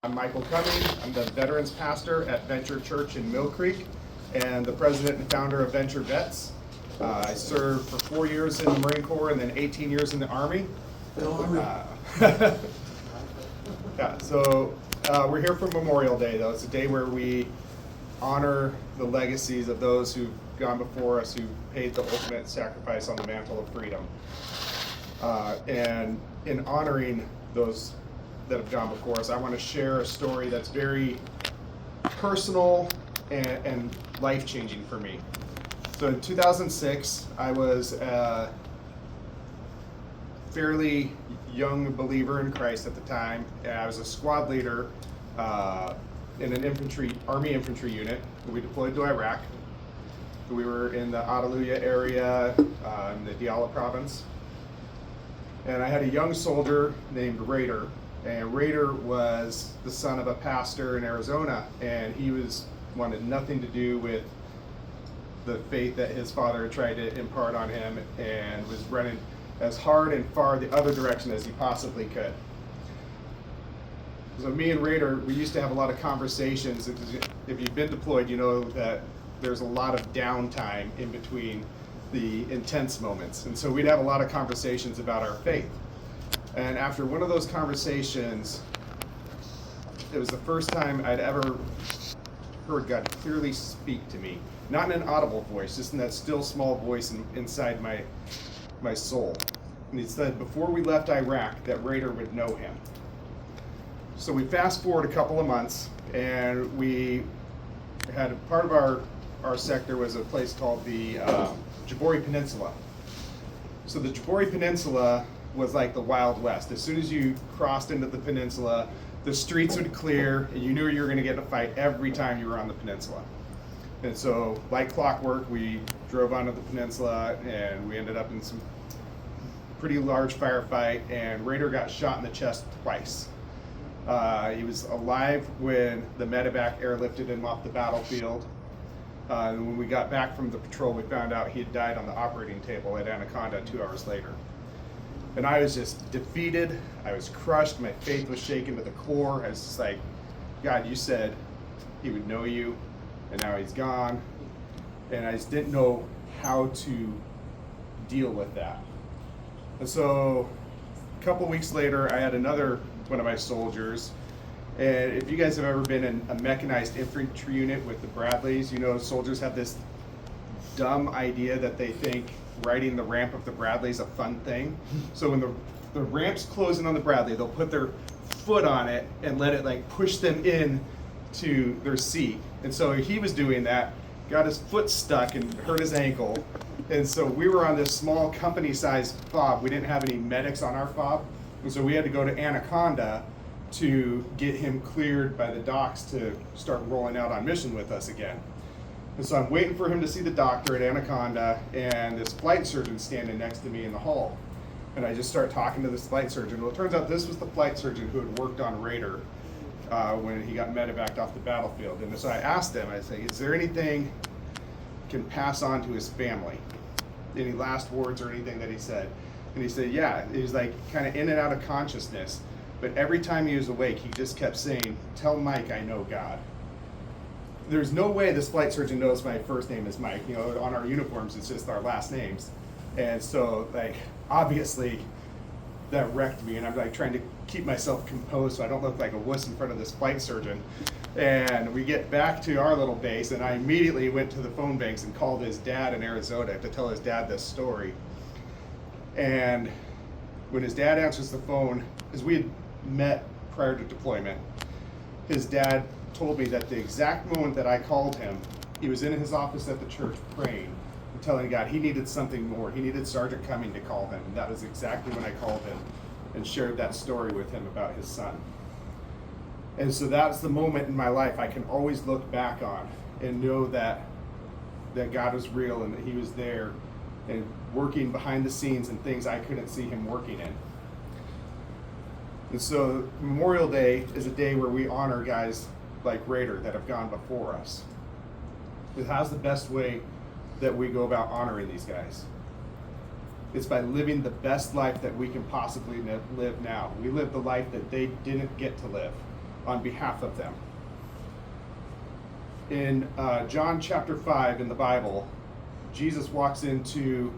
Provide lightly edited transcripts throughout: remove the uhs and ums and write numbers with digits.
I'm Michael Cumming. I'm the veterans pastor at Venture Church in Mill Creek and the president and founder of Venture Vets. I served for 4 years in the Marine Corps and then 18 years in the Army. We're here for Memorial Day, though. It's a day where we honor the legacies of those who've gone before us, who paid the ultimate sacrifice on the mantle of freedom. And in honoring those that have gone before us, I want to share a story that's very personal and life-changing for me. So in 2006, I was a fairly young believer in Christ at the time. I was a squad leader in an Army infantry unit. We deployed to Iraq. We were in the Attaluya area in the Diyala province. And I had a young soldier named Raider. And Raider was the son of a pastor in Arizona, and he wanted nothing to do with the faith that his father had tried to impart on him, and was running as hard and far the other direction as he possibly could. So me and Raider, we used to have a lot of conversations. If you've been deployed, you know that there's a lot of downtime in between the intense moments. And so we'd have a lot of conversations about our faith. And after one of those conversations, it was the first time I'd ever heard God clearly speak to me. Not in an audible voice, just in that still small voice inside my soul. And he said before we left Iraq that Raider would know him. So we fast forward a couple of months, and we had part of our sector was a place called the Jabbori Peninsula. So the Jabbori Peninsula was like the Wild West. As soon as you crossed into the peninsula, the streets would clear, and you knew you were going to get in a fight every time you were on the peninsula. And so, like clockwork, we drove onto the peninsula, and we ended up in some pretty large firefight, and Raider got shot in the chest twice. He was alive when the medevac airlifted him off the battlefield. And when we got back from the patrol, we found out he had died on the operating table at Anaconda 2 hours later. And I was just defeated. I was crushed. My faith was shaken to the core. I was just like, God, you said he would know you, and now he's gone. And I just didn't know how to deal with that. And so a couple weeks later, I had another one of my soldiers. And if you guys have ever been in a mechanized infantry unit with the Bradleys, you know soldiers have this dumb idea that they think riding the ramp of the Bradley is a fun thing. So when the ramp's closing on the Bradley, they'll put their foot on it and let it like push them in to their seat. And so he was doing that, got his foot stuck and hurt his ankle. And so we were on this small company-sized fob. We didn't have any medics on our fob. And so we had to go to Anaconda to get him cleared by the docs to start rolling out on mission with us again. And so I'm waiting for him to see the doctor at Anaconda, and this flight surgeon standing next to me in the hall. And I just start talking to this flight surgeon. Well, it turns out this was the flight surgeon who had worked on Raider when he got medevaced off the battlefield. And so I asked him, I said, is there anything I can pass on to his family? Any last words or anything that he said? And he said, yeah. He was like kind of in and out of consciousness. But every time he was awake, he just kept saying, tell Mike I know God. There's no way this flight surgeon knows my first name is Mike. You know, on our uniforms, it's just our last names. And so, like, obviously, that wrecked me. And I'm like trying to keep myself composed so I don't look like a wuss in front of this flight surgeon. And we get back to our little base, and I immediately went to the phone banks and called his dad in Arizona to tell his dad this story. And when his dad answers the phone, because we had met prior to deployment, his dad told me that the exact moment that I called him, he was in his office at the church praying and telling God he needed something more. He needed Sergeant Cumming to call him. And that was exactly when I called him and shared that story with him about his son. And so that's the moment in my life I can always look back on and know that God was real and that he was there and working behind the scenes and things I couldn't see him working in. And so Memorial Day is a day where we honor guys like Raider that have gone before us. How's the best way that we go about honoring these guys? It's by living the best life that we can possibly live now. We live the life that they didn't get to live. on behalf of them. In John chapter 5 in the Bible, Jesus walks into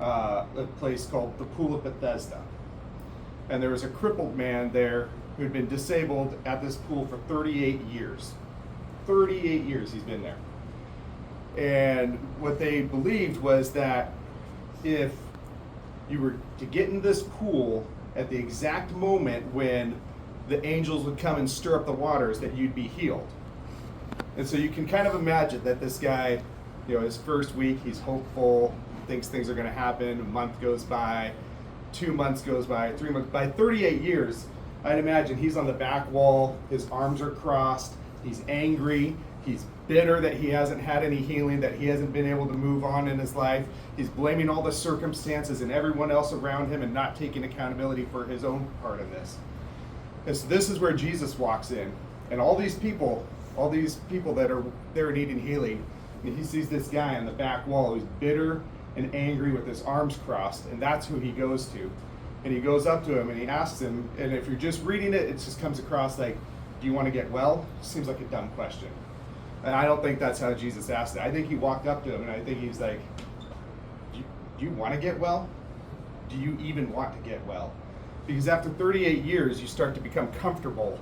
a place called the Pool of Bethesda. And there was a crippled man there who had been disabled at this pool for 38 years. 38 years he's been there. And what they believed was that if you were to get in this pool at the exact moment when the angels would come and stir up the waters, that you'd be healed. And so you can kind of imagine that this guy, his first week, he's hopeful, thinks things are going to happen. A month goes by, 2 months goes by, 3 months. By 38 years, I'd imagine he's on the back wall, his arms are crossed, he's angry, he's bitter that he hasn't had any healing, that he hasn't been able to move on in his life. He's blaming all the circumstances and everyone else around him and not taking accountability for his own part in this. And so this is where Jesus walks in. And all these people that are there needing healing, and he sees this guy on the back wall who's bitter and angry with his arms crossed, and that's who he goes to. And he goes up to him and he asks him, and if you're just reading it, it just comes across like, do you want to get well? Seems like a dumb question. And I don't think that's how Jesus asked it. I think he walked up to him and I think he's like, do you want to get well? Do you even want to get well? Because after 38 years, you start to become comfortable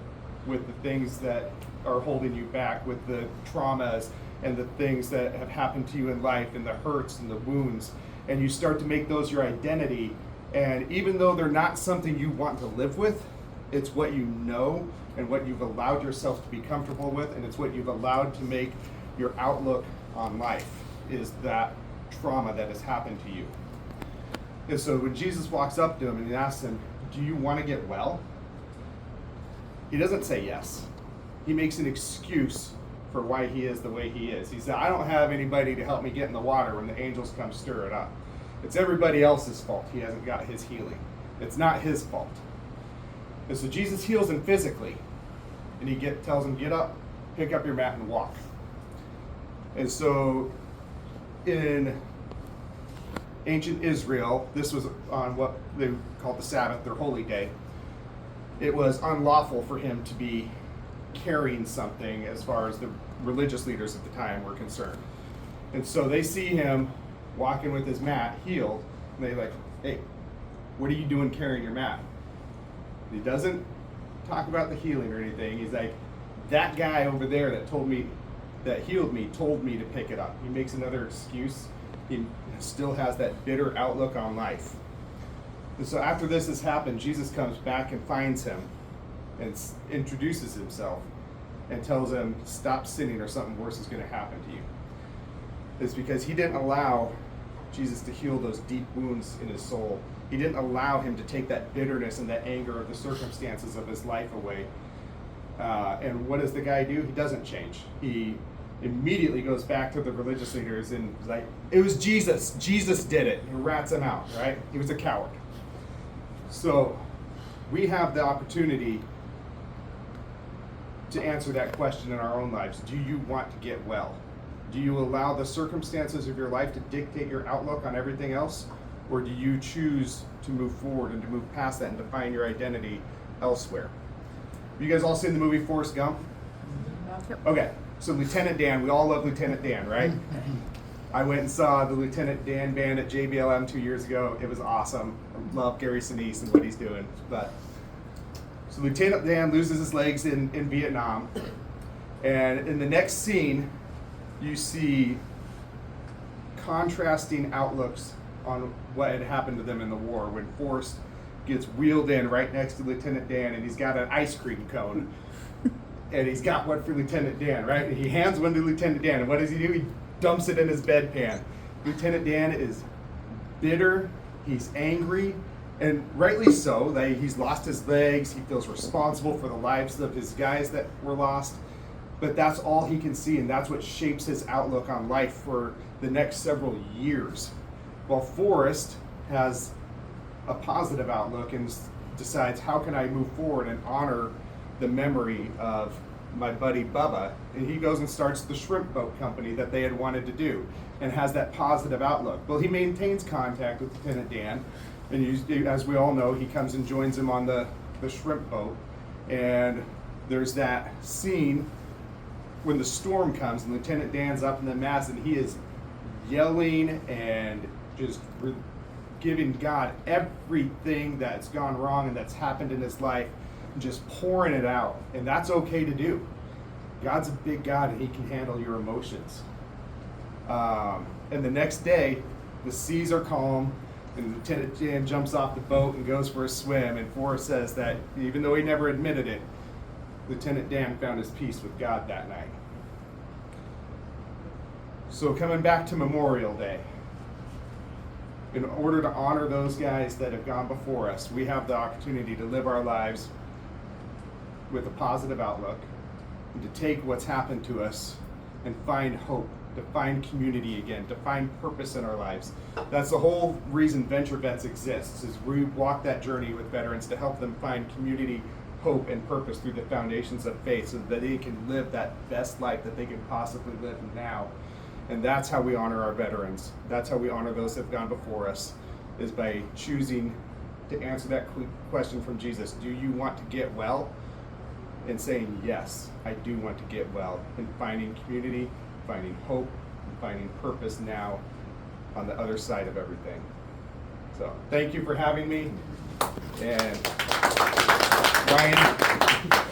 with the things that are holding you back, with the traumas and the things that have happened to you in life and the hurts and the wounds. And you start to make those your identity. And even though they're not something you want to live with, it's what you know and what you've allowed yourself to be comfortable with, and it's what you've allowed to make your outlook on life, is that trauma that has happened to you. And so when Jesus walks up to him and he asks him, do you want to get well? He doesn't say yes. He makes an excuse for why he is the way he is. He said, I don't have anybody to help me get in the water when the angels come stir it up. It's everybody else's fault. He hasn't got his healing. It's not his fault. And so Jesus heals him physically, and he tells him, get up, pick up your mat, and walk. And so in ancient Israel, this was on what they called the Sabbath, their holy day. It was unlawful for him to be carrying something as far as the religious leaders at the time were concerned. And so they see him walking with his mat, healed, and they're like, hey, what are you doing carrying your mat? He doesn't talk about the healing or anything. He's like, that guy over there that healed me told me to pick it up. He makes another excuse. He still has that bitter outlook on life. And so after this has happened, Jesus comes back and finds him and introduces himself and tells him, stop sinning or something worse is going to happen to you. It's because he didn't allow Jesus to heal those deep wounds in his soul. He didn't allow him to take that bitterness and that anger of the circumstances of his life away. And what does the guy do? He doesn't change. He immediately goes back to the religious leaders and is like, it was Jesus. Jesus did it. He rats him out, right? He was a coward. So we have the opportunity to answer that question in our own lives. Do you want to get well? Do you allow the circumstances of your life to dictate your outlook on everything else? Or do you choose to move forward and to move past that and to find your identity elsewhere? Have you guys all seen the movie Forrest Gump? Okay, so Lieutenant Dan, we all love Lieutenant Dan, right? I went and saw the Lieutenant Dan band at JBLM 2 years ago. It was awesome. I love Gary Sinise and what he's doing. So Lieutenant Dan loses his legs in Vietnam. And in the next scene, you see contrasting outlooks on what had happened to them in the war when Forrest gets wheeled in right next to Lieutenant Dan, and he's got an ice cream cone. And he's got one for Lieutenant Dan, right? And he hands one to Lieutenant Dan, and what does he do? He dumps it in his bedpan. Lieutenant Dan is bitter, he's angry, and rightly so. He's lost his legs, he feels responsible for the lives of his guys that were lost. But that's all he can see, and that's what shapes his outlook on life for the next several years. While Forrest has a positive outlook and decides, how can I move forward and honor the memory of my buddy Bubba? And he goes and starts the shrimp boat company that they had wanted to do and has that positive outlook. Well, he maintains contact with Lieutenant Dan, and as we all know, he comes and joins him on the shrimp boat. And there's that scene when the storm comes and Lieutenant Dan's up in the mast and he is yelling and just giving God everything that's gone wrong and that's happened in his life, just pouring it out. And that's okay to do. God's a big God and he can handle your emotions. And the next day, the seas are calm and Lieutenant Dan jumps off the boat and goes for a swim. And Forrest says that even though he never admitted it, Lieutenant Dan found his peace with God that night. So coming back to Memorial Day, in order to honor those guys that have gone before us, we have the opportunity to live our lives with a positive outlook and to take what's happened to us and find hope, to find community again, to find purpose in our lives. That's the whole reason Venture Vets exists, is we walk that journey with veterans to help them find community, hope, and purpose through the foundations of faith so that they can live that best life that they can possibly live now. And that's how we honor our veterans. That's how we honor those that have gone before us, is by choosing to answer that question from Jesus. Do you want to get well? And saying, yes, I do want to get well. And finding community, finding hope, and finding purpose now on the other side of everything. So thank you for having me. And Ryan.